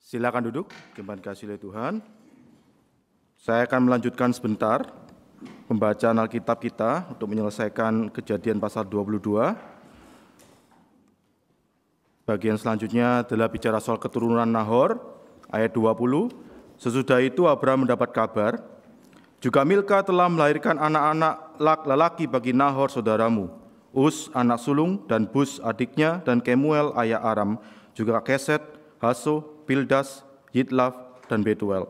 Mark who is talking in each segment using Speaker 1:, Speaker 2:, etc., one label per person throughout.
Speaker 1: Silakan duduk, jemaat kasih oleh Tuhan. Saya akan melanjutkan sebentar pembacaan Alkitab kita untuk menyelesaikan Kejadian pasal 22. Bagian selanjutnya adalah bicara soal keturunan Nahor, ayat 20. Sesudah itu Abraham mendapat kabar, juga Milka telah melahirkan anak-anak lelaki bagi Nahor saudaramu, Uz anak sulung, dan Bus adiknya, dan Kemuel ayah Aram, juga Keset, Haso, Pildas, Yitlaf, dan Betuel.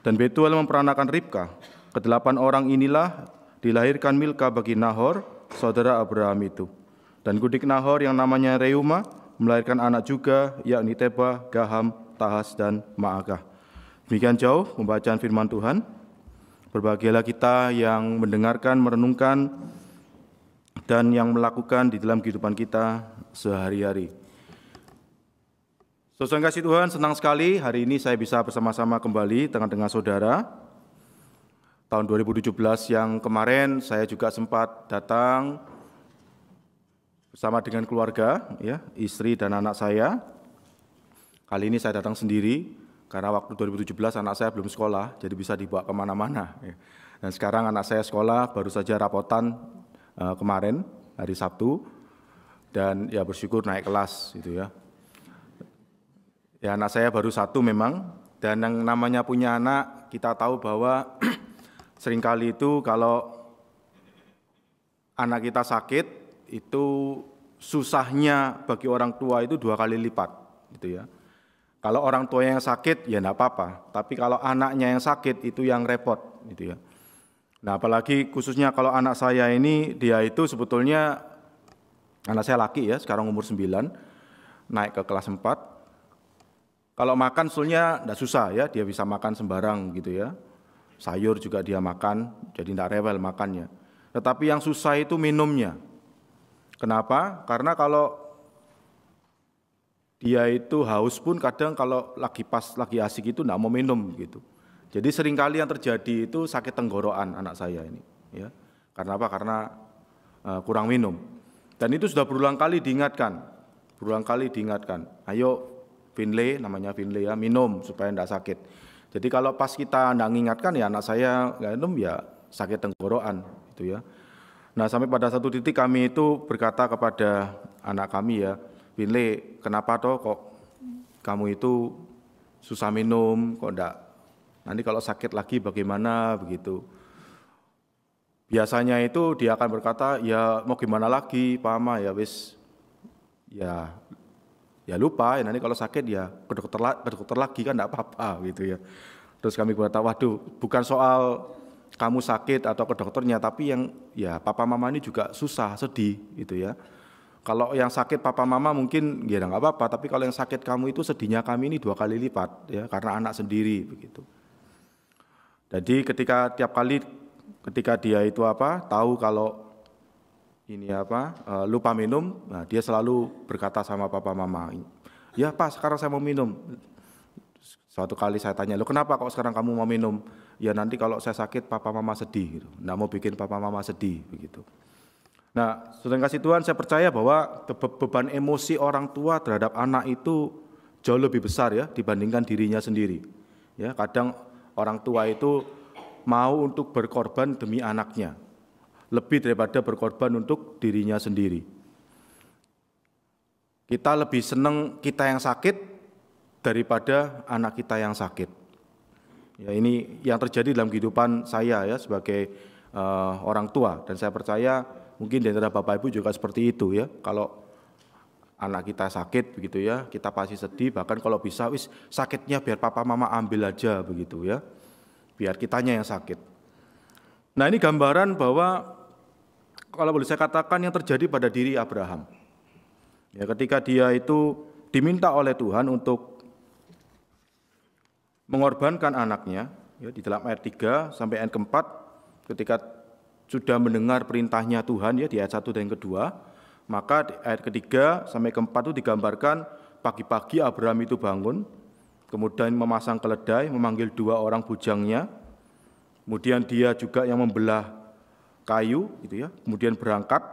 Speaker 1: Dan Betuel memperanakan Ribka. Kedelapan orang inilah dilahirkan Milka bagi Nahor, saudara Abraham itu. Dan kudik Nahor yang namanya Reuma melahirkan anak juga, yakni Teba, Gaham, Tahas, dan Maakah. Demikian jauh pembacaan firman Tuhan. Berbahagialah kita yang mendengarkan, merenungkan, dan yang melakukan di dalam kehidupan kita sehari-hari. Saudara yang kasih Tuhan, senang sekali hari ini saya bisa bersama-sama kembali dengan saudara. Tahun 2017 yang kemarin saya juga sempat datang bersama dengan keluarga, ya, istri dan anak saya. Kali ini saya datang sendiri karena waktu 2017 anak saya belum sekolah, jadi bisa dibawa kemana-mana. Dan sekarang anak saya sekolah, baru saja rapotan kemarin hari Sabtu, dan ya bersyukur naik kelas, gitu ya. Ya, anak saya baru satu memang, dan yang namanya punya anak, kita tahu bahwa seringkali itu kalau anak kita sakit, itu susahnya bagi orang tua itu 2 kali lipat, gitu ya. Kalau orang tua yang sakit, ya enggak apa-apa, tapi kalau anaknya yang sakit, itu yang repot, gitu ya. Nah, apalagi khususnya kalau anak saya ini, dia itu sebetulnya, anak saya laki ya, sekarang umur 9, naik ke kelas 4, kalau makan sebetulnya enggak susah ya, dia bisa makan sembarang gitu ya. Sayur juga dia makan, jadi enggak rewel makannya. Tetapi yang susah itu minumnya. Kenapa? Karena kalau dia itu haus pun kadang kalau lagi asik itu enggak mau minum gitu. Jadi seringkali yang terjadi itu sakit tenggorokan anak saya ini. Ya. Karena apa? Karena kurang minum. Dan itu sudah berulang kali diingatkan. Ayo Finley, namanya Finley ya, minum supaya tidak sakit. Jadi kalau pas kita tidak mengingatkan ya anak saya nggak minum ya sakit tenggorokan gitu ya. Nah, sampai pada satu titik kami itu berkata kepada anak kami ya, Finley, kenapa toh kok kamu itu susah minum, kok enggak? Nanti kalau sakit lagi bagaimana begitu. Biasanya itu dia akan berkata, ya mau gimana lagi Pak Ama, ya wis, ya lupa, ya nanti kalau sakit ya ke dokter lagi kan enggak apa-apa gitu ya. Terus kami berkata, waduh, bukan soal kamu sakit atau ke dokternya, tapi yang ya papa mama ini juga susah, sedih gitu ya. Kalau yang sakit papa mama mungkin ya enggak apa-apa, tapi kalau yang sakit kamu itu sedihnya kami ini 2 kali lipat ya, karena anak sendiri begitu. Jadi ketika dia itu tahu kalau ini lupa minum, nah dia selalu berkata sama papa mama, ya Pak, sekarang saya mau minum. Suatu kali saya tanya, lo kenapa kok sekarang kamu mau minum? Ya nanti kalau saya sakit papa mama sedih, gitu. Nggak mau bikin papa mama sedih begitu. Nah, saudara kasih Tuhan, saya percaya bahwa beban emosi orang tua terhadap anak itu jauh lebih besar ya dibandingkan dirinya sendiri. Ya, kadang orang tua itu mau untuk berkorban demi anaknya, lebih daripada berkorban untuk dirinya sendiri. Kita lebih senang kita yang sakit daripada anak kita yang sakit. Ya, ini yang terjadi dalam kehidupan saya ya sebagai orang tua, dan saya percaya mungkin di antara Bapak Ibu juga seperti itu ya. Kalau anak kita sakit begitu ya, kita pasti sedih, bahkan kalau bisa sakitnya biar papa mama ambil aja begitu ya. Biar kitanya yang sakit. Nah, ini gambaran bahwa kalau boleh saya katakan yang terjadi pada diri Abraham. Ya, ketika dia itu diminta oleh Tuhan untuk mengorbankan anaknya, ya, di dalam ayat 3 sampai ayat 4, ketika sudah mendengar perintahnya Tuhan ya di ayat 1 dan kedua, maka di ayat ketiga sampai keempat itu digambarkan pagi-pagi Abraham itu bangun, kemudian memasang keledai, memanggil 2 orang bujangnya, kemudian dia juga yang membelah kayu gitu ya, kemudian berangkat.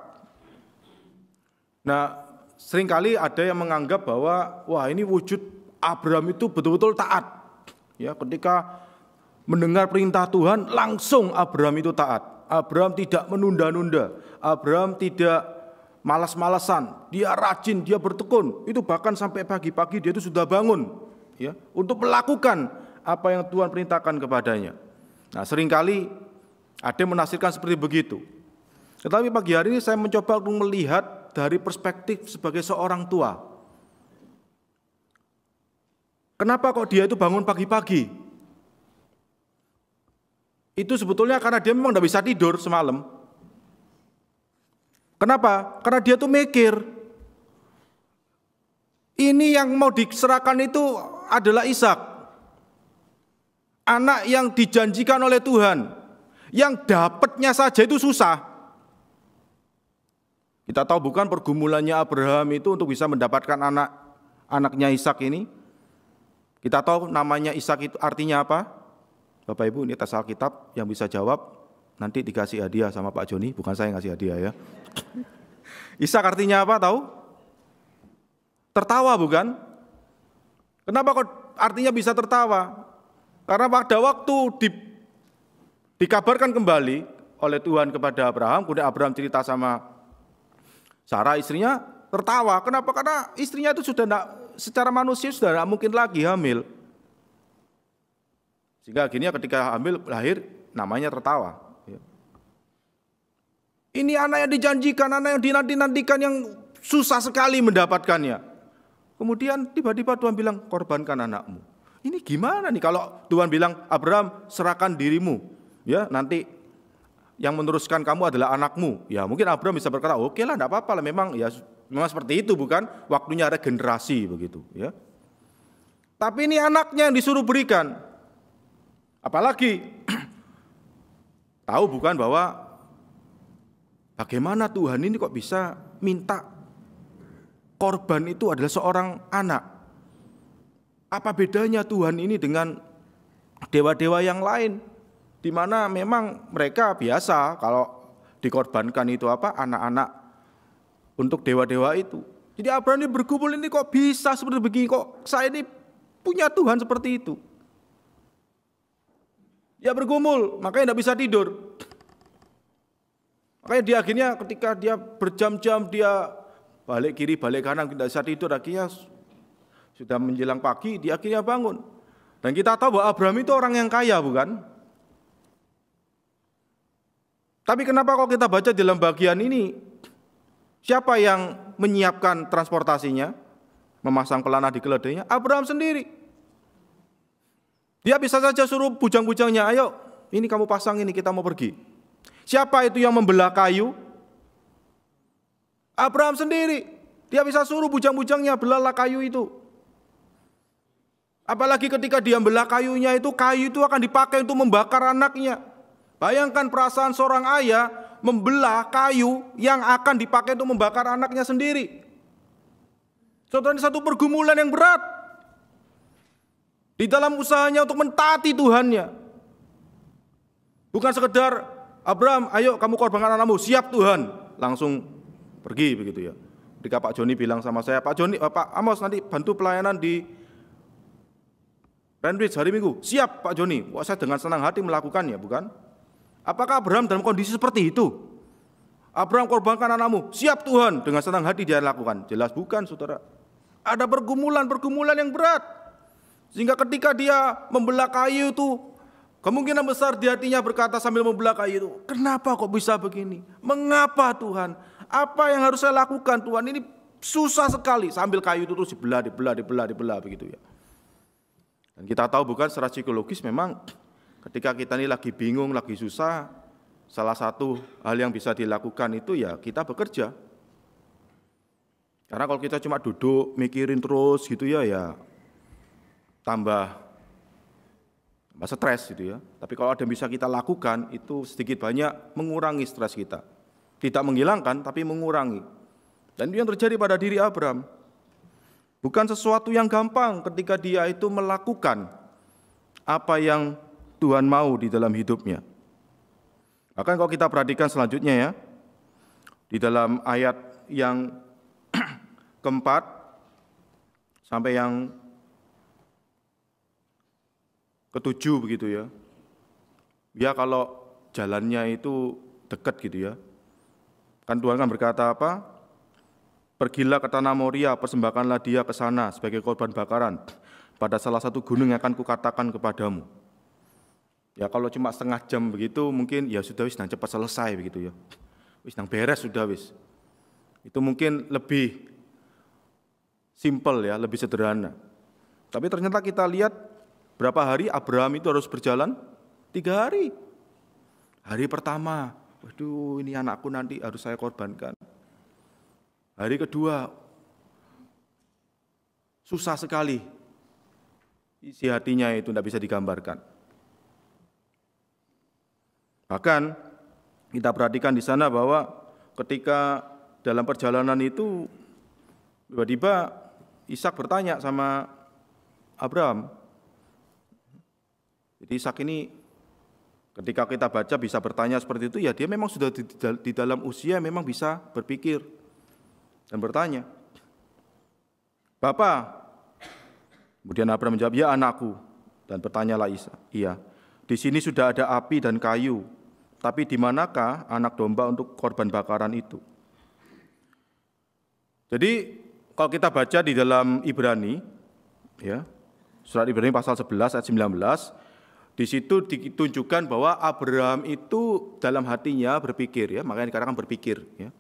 Speaker 1: Nah, seringkali ada yang menganggap bahwa wah ini wujud Abraham itu betul-betul taat. Ya, ketika mendengar perintah Tuhan, langsung Abraham itu taat. Abraham tidak menunda-nunda. Abraham tidak malas-malasan. Dia rajin, dia bertekun. Itu bahkan sampai pagi-pagi dia itu sudah bangun, ya, untuk melakukan apa yang Tuhan perintahkan kepadanya. Nah, seringkali ada yang menafsirkan seperti begitu. Tetapi pagi hari ini saya mencoba untuk melihat dari perspektif sebagai seorang tua. Kenapa kok dia itu bangun pagi-pagi? Itu sebetulnya karena dia memang tidak bisa tidur semalam. Kenapa? Karena dia tuh mikir, ini yang mau diserahkan itu adalah Ishak, anak yang dijanjikan oleh Tuhan, yang dapatnya saja itu susah. Kita tahu bukan pergumulannya Abraham itu untuk bisa mendapatkan anaknya Ishak ini. Kita tahu namanya Ishak itu artinya apa? Bapak Ibu, ini tes Alkitab yang bisa jawab nanti dikasih hadiah sama Pak Joni, bukan saya yang ngasih hadiah ya. Ishak artinya apa tahu? Tertawa bukan? Kenapa kok artinya bisa tertawa? Karena pada waktu dikabarkan kembali oleh Tuhan kepada Abraham, kemudian Abraham cerita sama Sarah istrinya, tertawa. Kenapa? Karena istrinya itu sudah tidak, secara manusia sudah tidak mungkin lagi hamil. Sehingga akhirnya ketika hamil lahir namanya tertawa. Ini anak yang dijanjikan, anak yang dinanti-nantikan, yang susah sekali mendapatkannya. Kemudian tiba-tiba Tuhan bilang, korbankan anakmu. Ini gimana nih kalau Tuhan bilang, Abraham serahkan dirimu, ya nanti yang meneruskan kamu adalah anakmu. Ya mungkin Abraham bisa berkata, oke lah, tidak apa-apa lah, memang seperti itu bukan, waktunya ada generasi begitu. Ya. Tapi ini anaknya yang disuruh berikan. Apalagi tahu bukan bahwa bagaimana Tuhan ini kok bisa minta korban itu adalah seorang anak. Apa bedanya Tuhan ini dengan dewa-dewa yang lain, di mana memang mereka biasa kalau dikorbankan itu anak-anak untuk dewa-dewa itu. Jadi Abraham ini bergumul, ini kok bisa seperti begini, kok saya ini punya Tuhan seperti itu. Dia bergumul, makanya tidak bisa tidur. Makanya dia akhirnya ketika dia berjam-jam dia balik kiri, balik kanan, tidak bisa tidur, akhirnya sudah menjelang pagi, dia akhirnya bangun. Dan kita tahu bahwa Abraham itu orang yang kaya, bukan? Tapi kenapa kalau kita baca dalam bagian ini, siapa yang menyiapkan transportasinya, memasang pelana di keledainya? Abraham sendiri. Dia bisa saja suruh bujang-bujangnya, ayo ini kamu pasang ini, kita mau pergi. Siapa itu yang membelah kayu? Abraham sendiri. Dia bisa suruh bujang-bujangnya, belahlah kayu itu. Apalagi ketika dia membelah kayunya itu, kayu itu akan dipakai untuk membakar anaknya. Bayangkan perasaan seorang ayah membelah kayu yang akan dipakai untuk membakar anaknya sendiri. Saudara, ini satu pergumulan yang berat. Di dalam usahanya untuk mentaati Tuhannya. Bukan sekedar, Abraham, ayo kamu korbankan anakmu, siap Tuhan. Langsung pergi begitu ya. Ketika Pak Joni bilang sama saya, Pak Joni, Pak Amos nanti bantu pelayanan di Renbridge hari Minggu. Siap Pak Joni. Wah, saya dengan senang hati melakukannya, bukan? Apakah Abraham dalam kondisi seperti itu? Abraham korbankan anakmu, siap Tuhan, dengan senang hati dia lakukan. Jelas bukan, saudara. Ada pergumulan yang berat. Sehingga ketika dia membelah kayu itu, kemungkinan besar di hatinya berkata sambil membelah kayu itu, kenapa kok bisa begini? Mengapa Tuhan? Apa yang harus saya lakukan Tuhan? Ini susah sekali. Sambil kayu itu terus dibelah begitu ya. Dan kita tahu bukan secara psikologis memang ketika kita ini lagi bingung, lagi susah, salah satu hal yang bisa dilakukan itu ya kita bekerja. Karena kalau kita cuma duduk mikirin terus gitu ya tambah stres gitu ya. Tapi kalau ada yang bisa kita lakukan itu sedikit banyak mengurangi stres kita. Tidak menghilangkan tapi mengurangi. Dan itu yang terjadi pada diri Abraham. Bukan sesuatu yang gampang ketika dia itu melakukan apa yang Tuhan mau di dalam hidupnya. Bahkan kalau kita perhatikan selanjutnya ya, di dalam ayat yang keempat sampai yang ketujuh begitu ya. Ya kalau jalannya itu dekat gitu ya. Kan Tuhan kan berkata apa? Pergilah ke tanah Moria, persembahkanlah dia ke sana sebagai korban bakaran pada salah satu gunung yang akan kukatakan kepadamu. Ya kalau cuma setengah jam begitu mungkin ya sudah wis nang cepat selesai begitu ya. Wis nang beres sudah wis. Itu mungkin lebih simple ya, lebih sederhana. Tapi ternyata kita lihat berapa hari Abraham itu harus berjalan? 3 hari. Hari pertama, waduh ini anakku nanti harus saya korbankan. Hari kedua, susah sekali. Isi hatinya itu tidak bisa digambarkan. Bahkan kita perhatikan di sana bahwa ketika dalam perjalanan itu tiba-tiba Ishak bertanya sama Abraham. Jadi Ishak ini ketika kita baca bisa bertanya seperti itu, ya dia memang sudah di dalam usia memang bisa berpikir dan bertanya. Bapak, kemudian Abraham menjawab, ya anakku. Dan bertanyalah Ishak, iya, di sini sudah ada api dan kayu, tapi di manakah anak domba untuk korban bakaran itu? Jadi kalau kita baca di dalam Ibrani, ya, surat Ibrani pasal 11 ayat 19, di situ ditunjukkan bahwa Abraham itu dalam hatinya berpikir, ya, makanya dikatakan berpikir. Ya.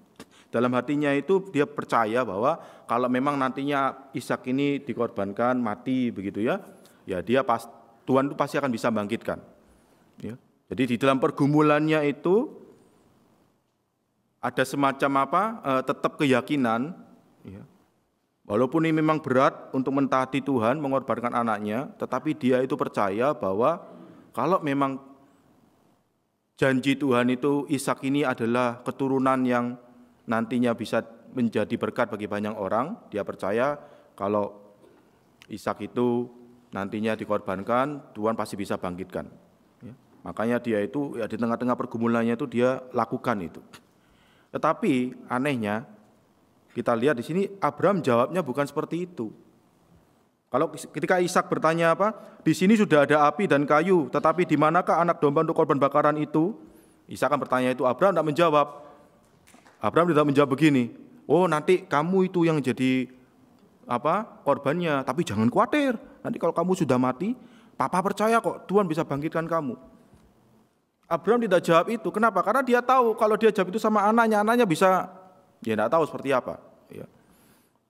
Speaker 1: Dalam hatinya itu dia percaya bahwa kalau memang nantinya Ishak ini dikorbankan mati begitu ya, ya Tuhan itu pasti akan bisa bangkitkan. Ya. Jadi di dalam pergumulannya itu ada semacam tetap keyakinan. Ya. Walaupun ini memang berat untuk mentaati Tuhan, mengorbankan anaknya, tetapi dia itu percaya bahwa kalau memang janji Tuhan itu Ishak ini adalah keturunan yang nantinya bisa menjadi berkat bagi banyak orang, dia percaya kalau Ishak itu nantinya dikorbankan, Tuhan pasti bisa bangkitkan. Ya. Makanya dia itu ya, di tengah-tengah pergumulannya itu dia lakukan itu. Tetapi anehnya, kita lihat di sini Abraham jawabnya bukan seperti itu. Kalau ketika Ishak bertanya apa? Di sini sudah ada api dan kayu, tetapi di manakah anak domba untuk korban bakaran itu? Ishak kan bertanya itu, Abraham tidak menjawab. Abraham tidak menjawab begini, oh nanti kamu itu yang jadi korbannya, tapi jangan khawatir. Nanti kalau kamu sudah mati, Papa percaya kok Tuhan bisa bangkitkan kamu. Abraham tidak jawab itu. Kenapa? Karena dia tahu kalau dia jawab itu sama anaknya bisa dia tidak tahu seperti apa. Ya.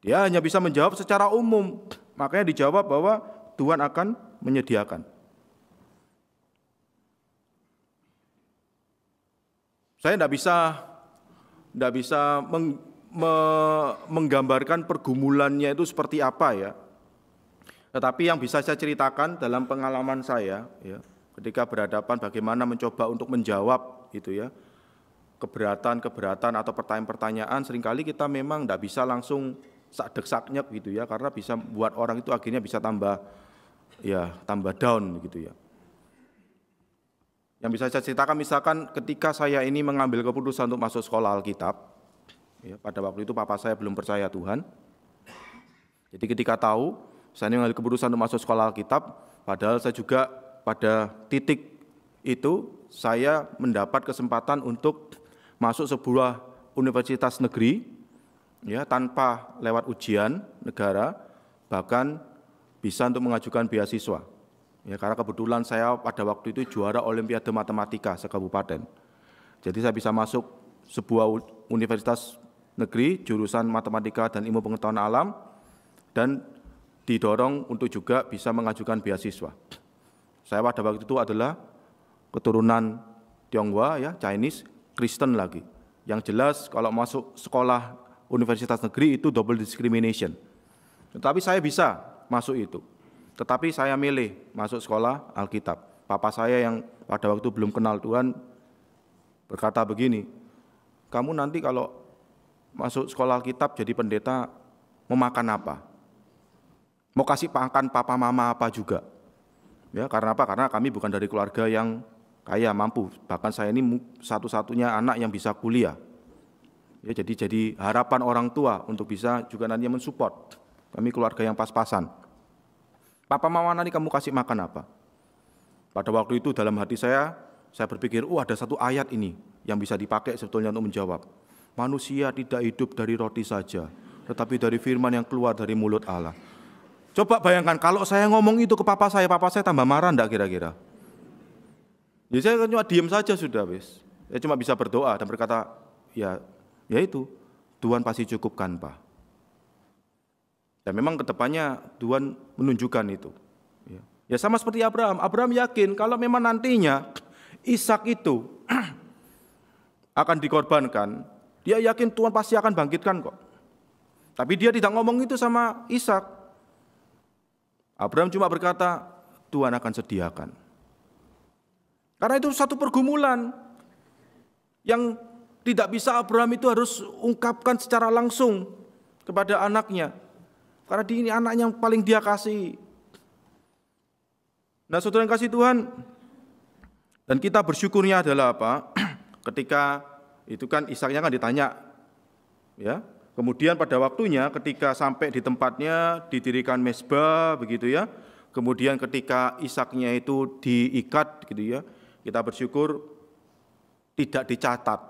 Speaker 1: Dia hanya bisa menjawab secara umum. Makanya dijawab bahwa Tuhan akan menyediakan. Saya tidak bisa menggambarkan pergumulannya itu seperti apa ya. Tetapi yang bisa saya ceritakan dalam pengalaman saya, ya, ketika berhadapan bagaimana mencoba untuk menjawab itu ya. Keberatan atau pertanyaan-pertanyaan seringkali kita memang tidak bisa langsung sak-dek-saknyek gitu ya, karena bisa buat orang itu akhirnya bisa tambah down gitu ya. Yang bisa saya ceritakan misalkan ketika saya ini mengambil keputusan untuk masuk sekolah Alkitab, ya, pada waktu itu papa saya belum percaya Tuhan. Jadi ketika tahu saya ini mengambil keputusan untuk masuk sekolah Alkitab, padahal saya juga pada titik itu saya mendapat kesempatan untuk masuk sebuah universitas negeri, ya, tanpa lewat ujian negara, bahkan bisa untuk mengajukan beasiswa. Ya, karena kebetulan saya pada waktu itu juara Olimpiade Matematika se-kabupaten. Jadi saya bisa masuk sebuah universitas negeri jurusan Matematika dan Ilmu Pengetahuan Alam dan didorong untuk juga bisa mengajukan beasiswa. Saya pada waktu itu adalah keturunan Tionghoa, ya, Chinese, Kristen lagi. Yang jelas kalau masuk sekolah universitas negeri itu double discrimination. Tetapi saya bisa masuk itu. Tetapi saya milih masuk sekolah Alkitab. Papa saya yang pada waktu belum kenal Tuhan berkata begini, kamu nanti kalau masuk sekolah Alkitab jadi pendeta mau makan apa? Mau kasih makan papa mama apa juga? Ya, karena apa? Karena kami bukan dari keluarga yang kaya mampu, bahkan saya ini satu-satunya anak yang bisa kuliah. Ya, jadi harapan orang tua untuk bisa juga nanti mensupport. Kami keluarga yang pas-pasan. Papa mama nanti kamu kasih makan apa? Pada waktu itu dalam hati saya berpikir, ada satu ayat ini yang bisa dipakai sebetulnya untuk menjawab. Manusia tidak hidup dari roti saja, tetapi dari firman yang keluar dari mulut Allah. Coba bayangkan kalau saya ngomong itu ke papa saya tambah marah enggak kira-kira? Ya saya cuma diam saja sudah wis. Saya cuma bisa berdoa dan berkata, ya itu, Tuhan pasti cukupkan, Pak. Dan memang kedepannya Tuhan menunjukkan itu. Ya sama seperti Abraham. Abraham yakin kalau memang nantinya Ishak itu akan dikorbankan, dia yakin Tuhan pasti akan bangkitkan kok. Tapi dia tidak ngomong itu sama Ishak. Abraham cuma berkata, Tuhan akan sediakan. Karena itu satu pergumulan yang tidak bisa Abraham itu harus ungkapkan secara langsung kepada anaknya. Karena ini anak yang paling dia kasih. Nah, saudara yang kasih Tuhan, dan kita bersyukurnya adalah apa? Ketika itu kan Ishaknya kan ditanya, ya. Kemudian pada waktunya ketika sampai di tempatnya didirikan mezbah begitu ya. Kemudian ketika Ishaknya itu diikat gitu ya, kita bersyukur tidak dicatat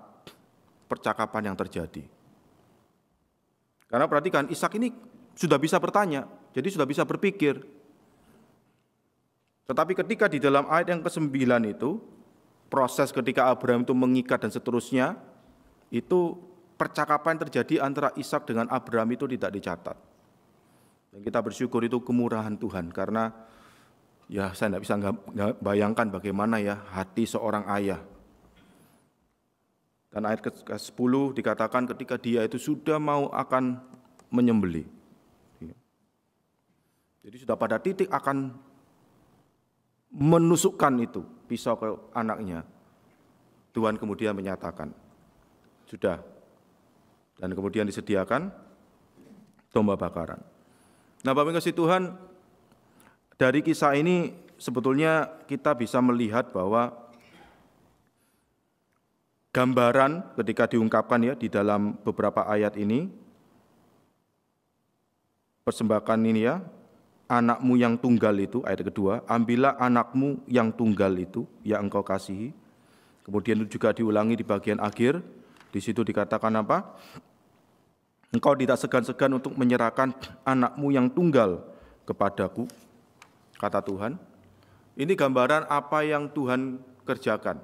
Speaker 1: percakapan yang terjadi. Karena perhatikan Ishak ini sudah bisa bertanya, jadi sudah bisa berpikir. Tetapi ketika di dalam ayat yang ke-9 itu, proses ketika Abraham itu mengikat dan seterusnya, itu percakapan terjadi antara Ishak dengan Abraham itu tidak dicatat. Dan kita bersyukur itu kemurahan Tuhan, karena ya saya tidak bisa bayangkan bagaimana ya hati seorang ayah. Dan ayat ke-10 dikatakan ketika dia itu sudah mau akan menyembelih. Jadi sudah pada titik akan menusukkan itu pisau ke anaknya. Tuhan kemudian menyatakan, sudah. Dan kemudian disediakan domba bakaran. Nah, Bapak kasih Tuhan, dari kisah ini sebetulnya kita bisa melihat bahwa gambaran ketika diungkapkan ya di dalam beberapa ayat ini, persembahkan ini ya, anakmu yang tunggal itu, ayat kedua, ambillah anakmu yang tunggal itu, yang engkau kasihi. Kemudian itu juga diulangi di bagian akhir, di situ dikatakan apa? Engkau tidak segan-segan untuk menyerahkan anakmu yang tunggal kepadaku, kata Tuhan. Ini gambaran apa yang Tuhan kerjakan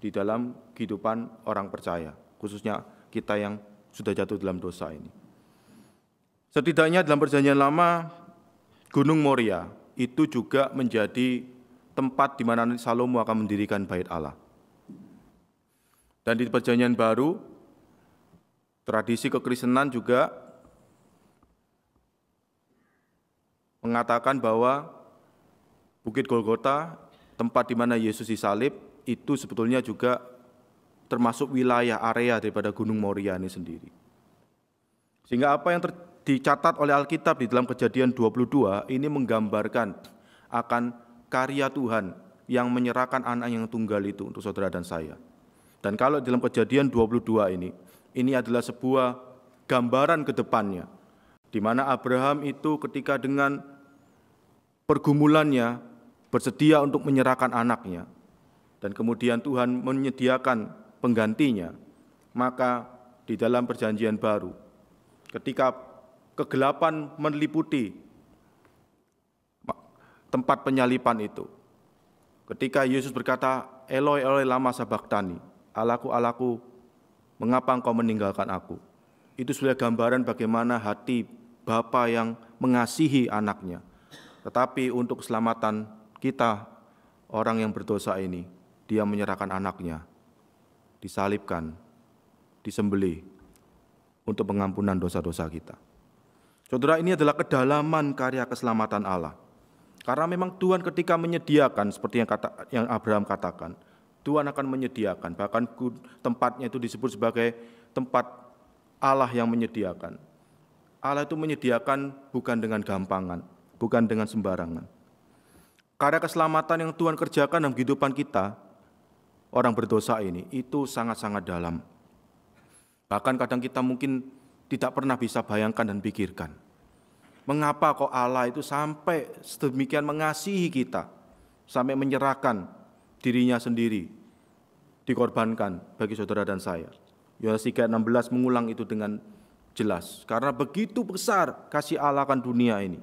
Speaker 1: di dalam kehidupan orang percaya, khususnya kita yang sudah jatuh dalam dosa ini. Setidaknya dalam Perjanjian Lama, Gunung Moria itu juga menjadi tempat di mana Salomo akan mendirikan bait Allah. Dan di Perjanjian Baru, tradisi kekristenan juga mengatakan bahwa Bukit Golgota, tempat di mana Yesus disalib, itu sebetulnya juga termasuk wilayah area daripada Gunung Moria ini sendiri. Sehingga apa yang dicatat oleh Alkitab di dalam Kejadian 22 ini menggambarkan akan karya Tuhan yang menyerahkan anak yang tunggal itu untuk saudara dan saya. Dan kalau dalam Kejadian 22 ini adalah sebuah gambaran ke depannya, di mana Abraham itu ketika dengan pergumulannya bersedia untuk menyerahkan anaknya, dan kemudian Tuhan menyediakan penggantinya, maka di dalam Perjanjian Baru, ketika kegelapan meliputi tempat penyalipan itu, ketika Yesus berkata, Eloi, Eloi, lama sabachthani, Allahku, Allahku, mengapa engkau meninggalkan aku? Itu sudah gambaran bagaimana hati Bapa yang mengasihi anaknya. Tetapi untuk keselamatan kita, orang yang berdosa ini, dia menyerahkan anaknya, disalibkan, disembelih, untuk pengampunan dosa-dosa kita. Saudara, ini adalah kedalaman karya keselamatan Allah. Karena memang Tuhan ketika menyediakan, seperti yang Abraham katakan, Tuhan akan menyediakan, bahkan tempatnya itu disebut sebagai tempat Allah yang menyediakan. Allah itu menyediakan bukan dengan gampangan, bukan dengan sembarangan. Karya keselamatan yang Tuhan kerjakan dalam kehidupan kita, orang berdosa ini, itu sangat-sangat dalam. Bahkan kadang kita mungkin tidak pernah bisa bayangkan dan pikirkan. Mengapa kok Allah itu sampai sedemikian mengasihi kita, sampai menyerahkan dirinya sendiri, dikorbankan bagi saudara dan saya. Yohanes 3:16 mengulang itu dengan jelas. Karena begitu besar kasih Allah akan dunia ini,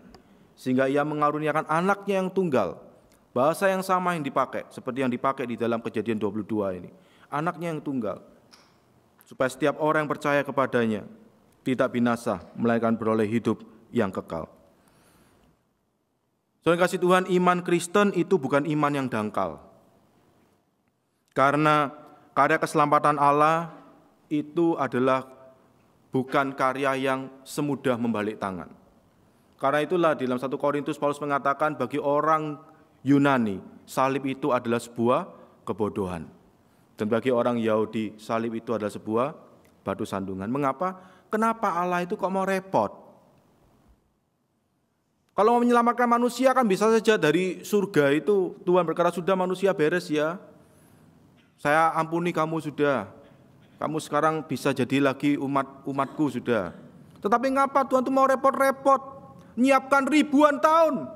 Speaker 1: sehingga ia mengaruniakan anaknya yang tunggal. Bahasa yang sama yang dipakai, seperti yang dipakai di dalam Kejadian 22 ini. Anaknya yang tunggal. Supaya setiap orang yang percaya kepadanya tidak binasa, melainkan beroleh hidup yang kekal. Saudara kasih Tuhan, iman Kristen itu bukan iman yang dangkal. Karena karya keselamatan Allah itu adalah bukan karya yang semudah membalik tangan. Karena itulah di dalam 1 Korintus Paulus mengatakan bagi orang Yunani, salib itu adalah sebuah kebodohan. Dan bagi orang Yahudi, salib itu adalah sebuah batu sandungan. Mengapa? Kenapa Allah itu kok mau repot? Kalau mau menyelamatkan manusia kan bisa saja dari surga itu Tuhan berkata, sudah manusia beres ya. Saya ampuni kamu sudah. Kamu sekarang bisa jadi lagi umatku sudah. Tetapi ngapa Tuhan itu mau repot-repot? Nyiapkan ribuan tahun.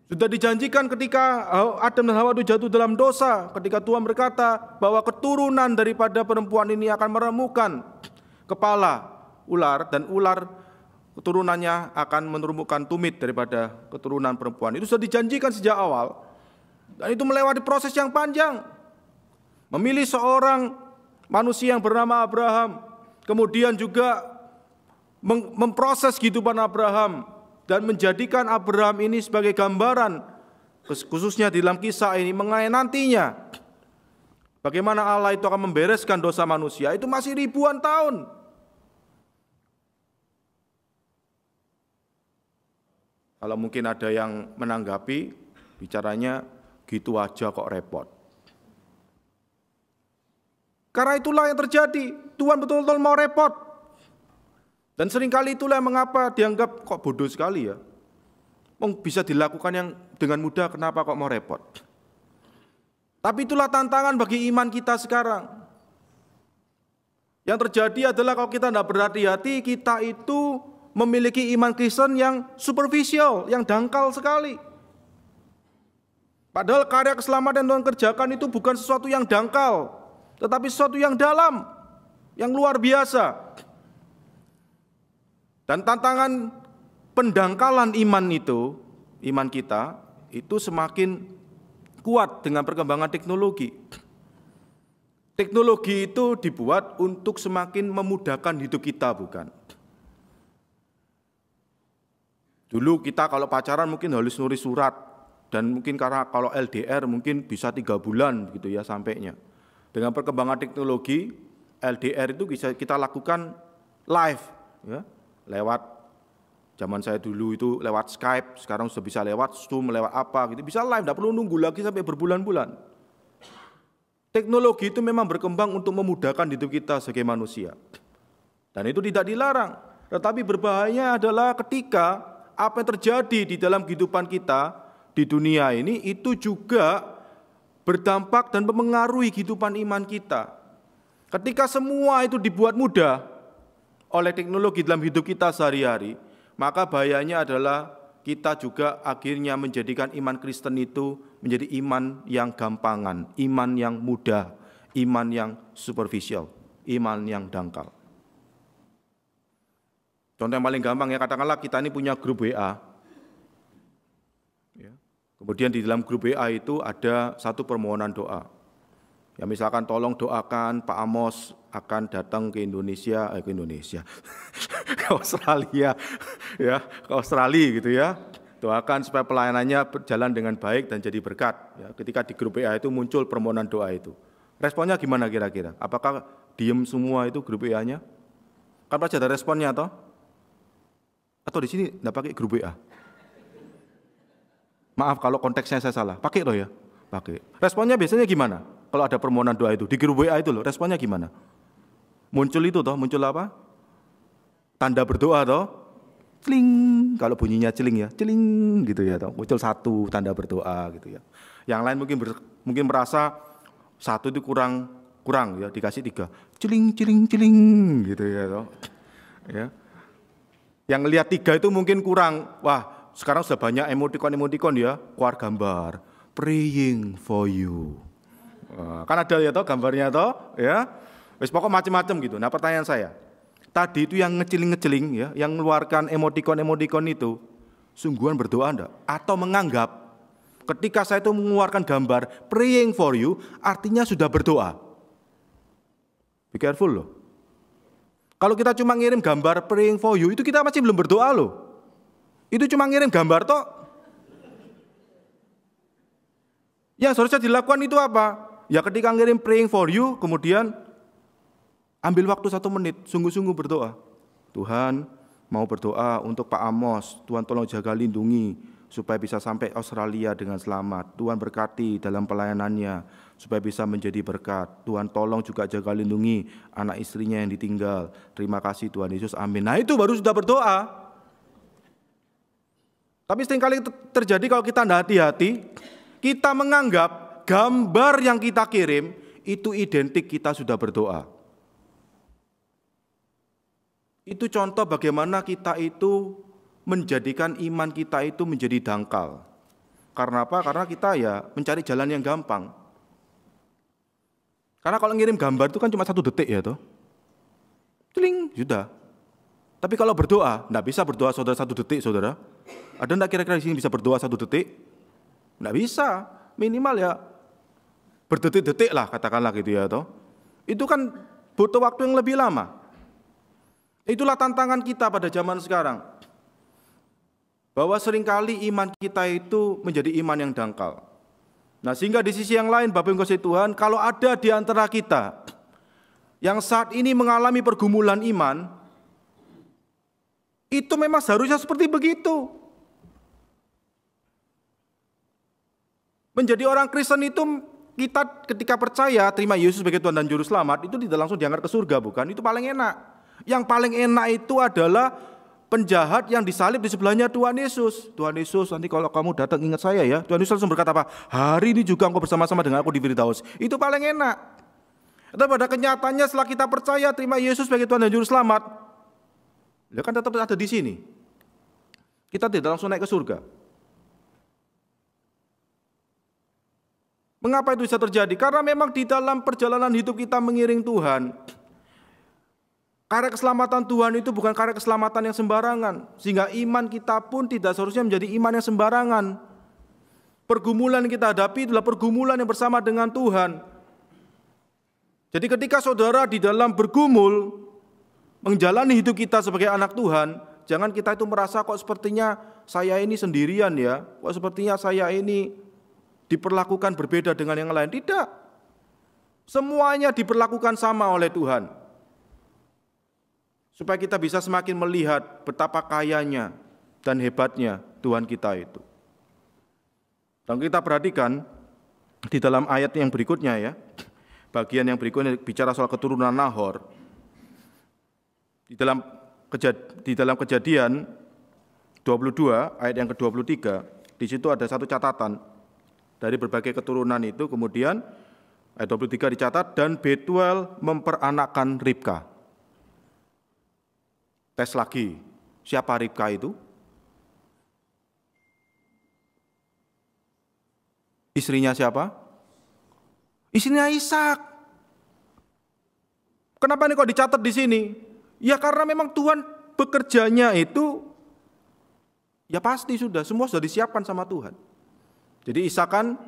Speaker 1: Sudah dijanjikan ketika Adam dan Hawa itu jatuh dalam dosa. Ketika Tuhan berkata bahwa keturunan daripada perempuan ini akan meremukkan kepala ular. Dan ular keturunannya akan meremukkan tumit daripada keturunan perempuan. Itu sudah dijanjikan sejak awal. Dan itu melewati proses yang panjang. Memilih seorang manusia yang bernama Abraham, kemudian juga memproses kehidupan Abraham dan menjadikan Abraham ini sebagai gambaran, khususnya di dalam kisah ini mengenai nantinya bagaimana Allah itu akan membereskan dosa manusia. Itu masih ribuan tahun. Kalau mungkin ada yang menanggapi, bicaranya gitu aja kok repot. Karena itulah yang terjadi, Tuhan betul-betul mau repot. Dan seringkali itulah yang mengapa dianggap kok bodoh sekali ya. Bisa dilakukan yang dengan mudah, kenapa kok mau repot? Tapi itulah tantangan bagi iman kita sekarang. Yang terjadi adalah kalau kita tidak berhati-hati, kita itu memiliki iman Kristen yang superficial, yang dangkal sekali. Padahal karya keselamatan yang Tuhan kerjakan itu bukan sesuatu yang dangkal, tetapi sesuatu yang dalam, yang luar biasa. Dan tantangan pendangkalan iman itu, iman kita, itu semakin kuat dengan perkembangan teknologi. Teknologi itu dibuat untuk semakin memudahkan hidup kita, bukan? Dulu kita kalau pacaran mungkin harus nulis surat, dan mungkin karena kalau LDR mungkin bisa 3 bulan gitu ya sampainya. Dengan perkembangan teknologi, LDR itu bisa kita lakukan live, ya, lewat zaman saya dulu itu lewat Skype, sekarang sudah bisa lewat Zoom, lewat apa gitu, bisa live, tidak perlu nunggu lagi sampai berbulan-bulan. Teknologi itu memang berkembang untuk memudahkan hidup kita sebagai manusia, dan itu tidak dilarang. Tetapi berbahayanya adalah ketika apa yang terjadi di dalam kehidupan kita di dunia ini itu juga berdampak dan mempengaruhi kehidupan iman kita. Ketika semua itu dibuat mudah oleh teknologi dalam hidup kita sehari-hari, maka bahayanya adalah kita juga akhirnya menjadikan iman Kristen itu menjadi iman yang gampangan, iman yang mudah, iman yang superficial, iman yang dangkal. Contoh yang paling gampang ya, katakanlah kita ini punya grup WA. Ya. Kemudian di dalam grup WA itu ada satu permohonan doa. Ya misalkan tolong doakan Pak Amos akan datang ke Indonesia, ke Australia, ya ke Australia gitu ya. Doakan supaya pelayanannya berjalan dengan baik dan jadi berkat. Ya, ketika di grup WA itu muncul permohonan doa itu, responnya gimana kira-kira? Apakah diem semua itu grup WA-nya? Kan pasti ada responnya toh? Atau di sini nggak pakai grup WA? Maaf kalau konteksnya saya salah. Pakai toh ya? Pakai. Responnya biasanya gimana? Kalau ada permohonan doa itu di grup WA itu loh, responnya gimana? Muncul itu toh, muncul apa? Tanda berdoa toh? Celing, kalau bunyinya celing ya, celing gitu ya, toh. Muncul satu tanda berdoa gitu ya. Yang lain mungkin merasa satu itu kurang ya, dikasih 3, celing celing celing gitu ya, toh. Ya. Yang lihat 3 itu mungkin kurang, wah Sekarang sudah banyak emoticon ya, keluar gambar, praying for you. Kan ada ya toh gambarnya toh, ya. Wis pokok macam-macam gitu. Nah, pertanyaan saya, tadi itu yang ngeceling-ngeceling ya, yang mengeluarkan emoticon itu, sungguhan berdoa enggak? Atau menganggap ketika saya itu mengeluarkan gambar praying for you, artinya sudah berdoa? Be careful loh. Kalau kita cuma ngirim gambar praying for you, itu kita masih belum berdoa loh. Itu cuma ngirim gambar toh. Yang seharusnya dilakukan itu apa? Ya ketika ngirim praying for you, kemudian ambil waktu 1 menit, sungguh-sungguh berdoa. Tuhan, mau berdoa untuk Pak Amos, Tuhan tolong jaga lindungi, supaya bisa sampai Australia dengan selamat. Tuhan berkati dalam pelayanannya, supaya bisa menjadi berkat. Tuhan tolong juga jaga lindungi anak istrinya yang ditinggal. Terima kasih Tuhan Yesus, amin. Nah itu baru sudah berdoa. Tapi seringkali terjadi kalau kita tidak hati-hati, kita menganggap gambar yang kita kirim, itu identik kita sudah berdoa. Itu contoh bagaimana kita itu menjadikan iman kita itu menjadi dangkal. Karena apa? Karena kita ya mencari jalan yang gampang. Karena kalau ngirim gambar itu kan cuma 1 detik ya toh. Celing, sudah. Tapi kalau berdoa, enggak bisa berdoa saudara 1 detik saudara. Ada enggak kira-kira di sini bisa berdoa 1 detik? Enggak bisa. Minimal ya berdetik-detik lah katakanlah gitu ya toh. Itu kan butuh waktu yang lebih lama. Itulah tantangan kita pada zaman sekarang. Bahwa seringkali iman kita itu menjadi iman yang dangkal. Nah sehingga di sisi yang lain Bapak Ibu kasih Tuhan, kalau ada di antara kita yang saat ini mengalami pergumulan iman, itu memang seharusnya seperti begitu. Menjadi orang Kristen itu kita ketika percaya terima Yesus sebagai Tuhan dan Juru Selamat, itu tidak langsung diangkat ke surga, bukan? Itu paling enak. Yang paling enak itu adalah penjahat yang disalib di sebelahnya Tuhan Yesus. Tuhan Yesus, nanti kalau kamu datang ingat saya ya. Tuhan Yesus langsung berkata apa? Hari ini juga engkau bersama-sama dengan aku di Firdaus. Itu paling enak. Tapi pada kenyataannya setelah kita percaya terima Yesus sebagai Tuhan dan Juru Selamat, dia kan tetap ada di sini. Kita tidak langsung naik ke surga. Mengapa itu bisa terjadi? Karena memang di dalam perjalanan hidup kita mengiring Tuhan, karya keselamatan Tuhan itu bukan karya keselamatan yang sembarangan. Sehingga iman kita pun tidak seharusnya menjadi iman yang sembarangan. Pergumulan yang kita hadapi adalah pergumulan yang bersama dengan Tuhan. Jadi ketika saudara di dalam bergumul, menjalani hidup kita sebagai anak Tuhan, jangan kita itu merasa kok sepertinya saya ini sendirian ya. Kok sepertinya saya ini diperlakukan berbeda dengan yang lain. Tidak. Semuanya diperlakukan sama oleh Tuhan. Supaya kita bisa semakin melihat betapa kayanya dan hebatnya Tuhan kita itu. Dan kita perhatikan di dalam ayat yang berikutnya ya, bagian yang berikutnya bicara soal keturunan Nahor. Di dalam Kejadian 22 ayat yang ke-23, di situ ada satu catatan dari berbagai keturunan itu. Kemudian ayat 23 dicatat, dan Betuel memperanakkan Ribka. Tes lagi, siapa Ribka itu? Istrinya siapa? Istrinya Ishak. Kenapa ini kok dicatat di sini? Ya karena memang Tuhan bekerjanya itu, ya pasti semua sudah disiapkan sama Tuhan. Jadi Ishak kan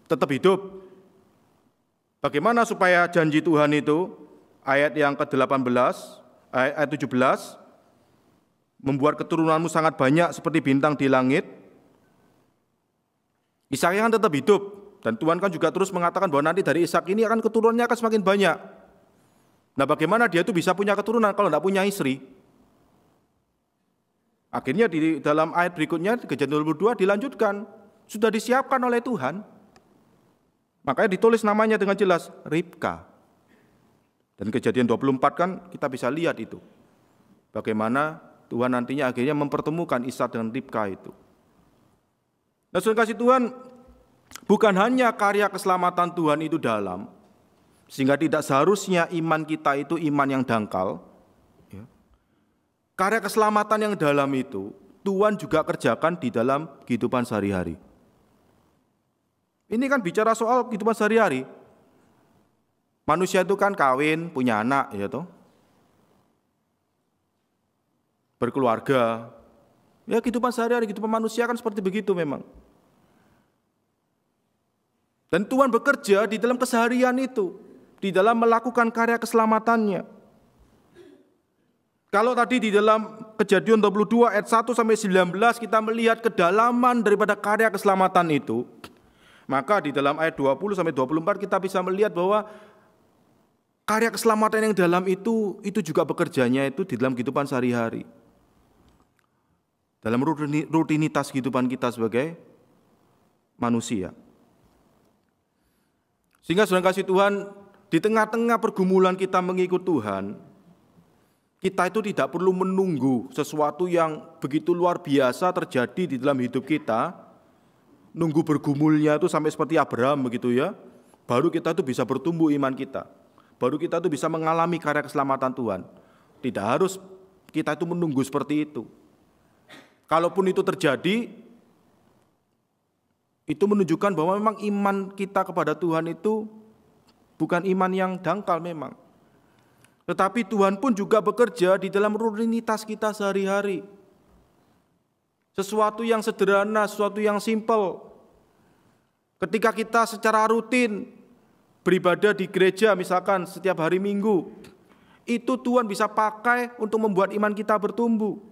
Speaker 1: tetap hidup. Bagaimana supaya janji Tuhan itu, ayat yang ke-18, ayat 17, membuat keturunanmu sangat banyak seperti bintang di langit. Ishak kan tetap hidup, dan Tuhan kan juga terus mengatakan bahwa nanti dari Ishak ini akan keturunannya akan semakin banyak. Nah bagaimana dia itu bisa punya keturunan kalau tidak punya istri? Akhirnya di dalam ayat berikutnya, Kejadian 22 dilanjutkan, sudah disiapkan oleh Tuhan. Makanya ditulis namanya dengan jelas, Ribka. Dan Kejadian 24 kan kita bisa lihat itu. Bagaimana Tuhan nantinya akhirnya mempertemukan Ishak dengan Ribka itu. Nah, saudara kasih Tuhan, bukan hanya karya keselamatan Tuhan itu dalam, sehingga tidak seharusnya iman kita itu iman yang dangkal. Karya keselamatan yang dalam itu Tuhan juga kerjakan di dalam kehidupan sehari-hari. Ini kan bicara soal kehidupan sehari-hari. Manusia itu kan kawin, punya anak, ya toh. Berkeluarga. Ya kehidupan sehari-hari, kehidupan manusia kan seperti begitu memang. Dan Tuhan bekerja di dalam keseharian itu, di dalam melakukan karya keselamatannya. Kalau tadi di dalam Kejadian 22 ayat 1 sampai 19 kita melihat kedalaman daripada karya keselamatan itu, maka di dalam ayat 20 sampai 24 kita bisa melihat bahwa karya keselamatan yang dalam itu juga bekerjanya itu di dalam kehidupan sehari-hari. Dalam rutinitas kehidupan kita sebagai manusia. Sehingga saudara kasih Tuhan, di tengah-tengah pergumulan kita mengikut Tuhan, kita itu tidak perlu menunggu sesuatu yang begitu luar biasa terjadi di dalam hidup kita, nunggu bergumulnya itu sampai seperti Abraham begitu ya, baru kita itu bisa bertumbuh iman kita, baru kita itu bisa mengalami karya keselamatan Tuhan. Tidak harus kita itu menunggu seperti itu. Kalaupun itu terjadi, itu menunjukkan bahwa memang iman kita kepada Tuhan itu bukan iman yang dangkal memang. Tetapi Tuhan pun juga bekerja di dalam rutinitas kita sehari-hari. Sesuatu yang sederhana, sesuatu yang simpel. Ketika kita secara rutin beribadah di gereja misalkan setiap hari Minggu, itu Tuhan bisa pakai untuk membuat iman kita bertumbuh.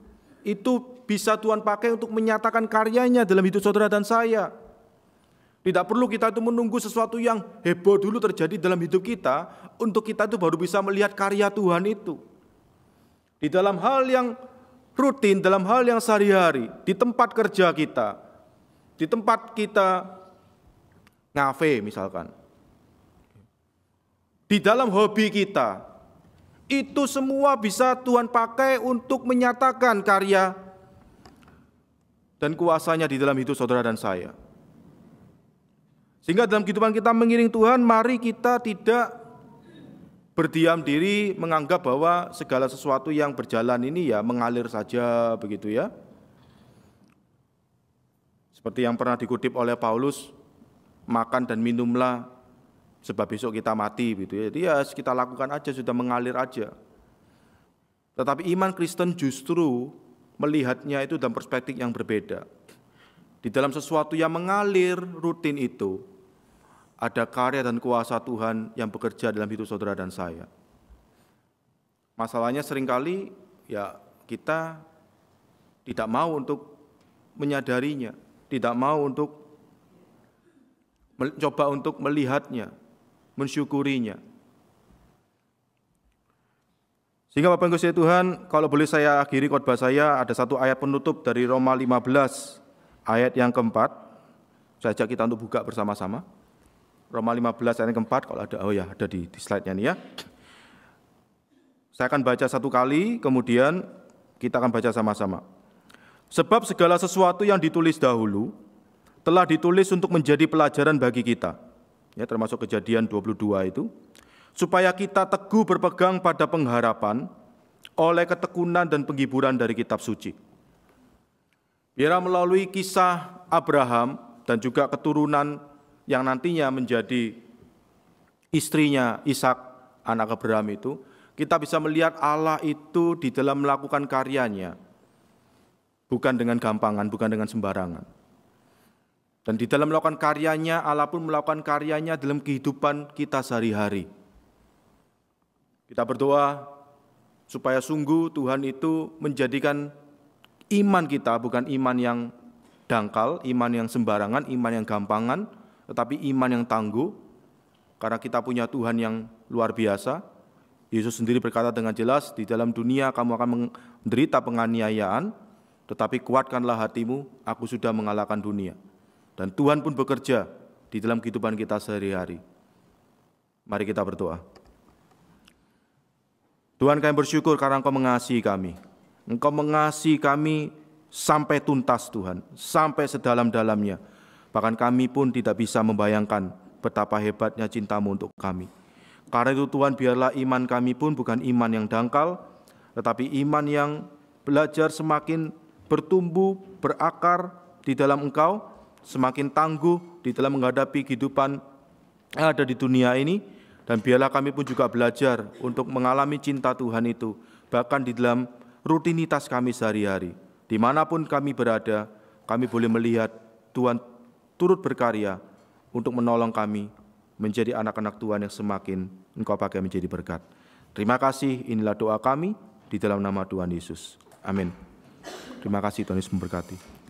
Speaker 1: Itu bisa Tuhan pakai untuk menyatakan karyanya dalam hidup saudara dan saya. Tidak perlu kita itu menunggu sesuatu yang heboh dulu terjadi dalam hidup kita, untuk kita itu baru bisa melihat karya Tuhan itu. Di dalam hal yang rutin, dalam hal yang sehari-hari, di tempat kerja kita, di tempat kita ngafe misalkan, di dalam hobi kita, itu semua bisa Tuhan pakai untuk menyatakan karya dan kuasanya di dalam hidup saudara dan saya. Sehingga dalam kehidupan kita mengiring Tuhan, mari kita tidak berdiam diri menganggap bahwa segala sesuatu yang berjalan ini ya mengalir saja begitu ya. Seperti yang pernah dikutip oleh Paulus, makan dan minumlah sebab besok kita mati gitu ya. Jadi ya kita lakukan aja, sudah mengalir aja. Tetapi iman Kristen justru melihatnya itu dalam perspektif yang berbeda. Di dalam sesuatu yang mengalir rutin itu, ada karya dan kuasa Tuhan yang bekerja dalam hidup saudara dan saya. Masalahnya seringkali ya kita tidak mau untuk menyadarinya, tidak mau untuk mencoba untuk melihatnya, mensyukurinya. Sehingga Bapak Ibu Tuhan, kalau boleh saya akhiri khotbah saya, ada satu ayat penutup dari Roma 15 ayat yang keempat. Saya ajak kita untuk buka bersama-sama. Roma 15 ayat yang keempat, kalau ada, ada di slide-nya nih ya. Saya akan baca satu kali, kemudian kita akan baca sama-sama. Sebab segala sesuatu yang ditulis dahulu, telah ditulis untuk menjadi pelajaran bagi kita. Ya, termasuk Kejadian 22 itu. Supaya kita teguh berpegang pada pengharapan oleh ketekunan dan penghiburan dari kitab suci. Biarlah melalui kisah Abraham dan juga keturunan yang nantinya menjadi istrinya Ishak, anak Abraham itu, kita bisa melihat Allah itu di dalam melakukan karyanya, bukan dengan gampangan, bukan dengan sembarangan. Dan di dalam melakukan karyanya, Allah pun melakukan karyanya dalam kehidupan kita sehari-hari. Kita berdoa supaya sungguh Tuhan itu menjadikan iman kita bukan iman yang dangkal, iman yang sembarangan, iman yang gampangan, tetapi iman yang tangguh, karena kita punya Tuhan yang luar biasa. Yesus sendiri berkata dengan jelas, di dalam dunia kamu akan menderita penganiayaan, tetapi kuatkanlah hatimu, aku sudah mengalahkan dunia. Dan Tuhan pun bekerja di dalam kehidupan kita sehari-hari. Mari kita berdoa. Tuhan, kami bersyukur karena Engkau mengasihi kami. Engkau mengasihi kami sampai tuntas Tuhan, sampai sedalam-dalamnya. Bahkan kami pun tidak bisa membayangkan betapa hebatnya cinta-Mu untuk kami. Karena itu Tuhan, biarlah iman kami pun bukan iman yang dangkal, tetapi iman yang belajar semakin bertumbuh, berakar di dalam Engkau, semakin tangguh di dalam menghadapi kehidupan yang ada di dunia ini, dan biarlah kami pun juga belajar untuk mengalami cinta Tuhan itu, bahkan di dalam rutinitas kami sehari-hari. Dimanapun kami berada, kami boleh melihat Tuhan turut berkarya untuk menolong kami menjadi anak-anak Tuhan yang semakin Engkau pakai menjadi berkat. Terima kasih, inilah doa kami di dalam nama Tuhan Yesus. Amin. Terima kasih, Tuhan Yesus memberkati.